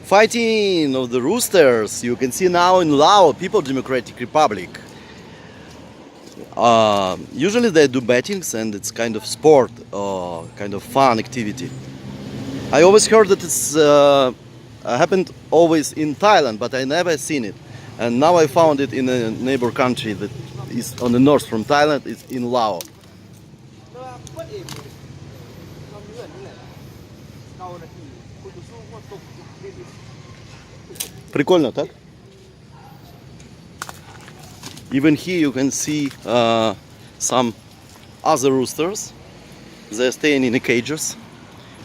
Fighting of the roosters you can see now in Laos, People's Democratic Republic. Usually they do bettings and it's kind of sport or kind of fun activity. I always heard that it's happened always in Thailand, but I never seen it. And now I found it in a neighbor country that is on the north from Thailand. It's in Laos. Прикольно, так? Even here you can see some other roosters. They're staying in the cages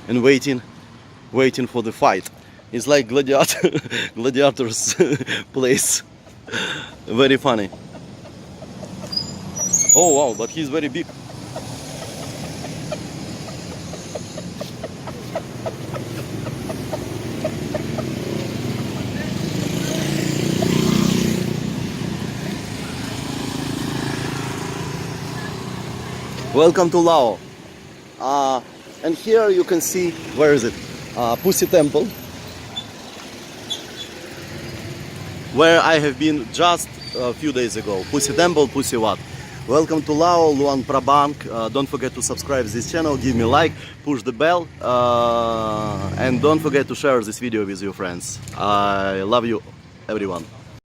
and waiting for the fight. It's like gladiators place. Very funny. Oh wow, but he's very big. Welcome to Laos. And here you can see, where is it? Pussy Temple, where I have been just a few days ago. Pussy Temple, Pussy Wat. Welcome to Lao Luangphabang. Don't forget to subscribe to this channel, give me a like, push the bell, and don't forget to share this video with your friends. I love you, everyone.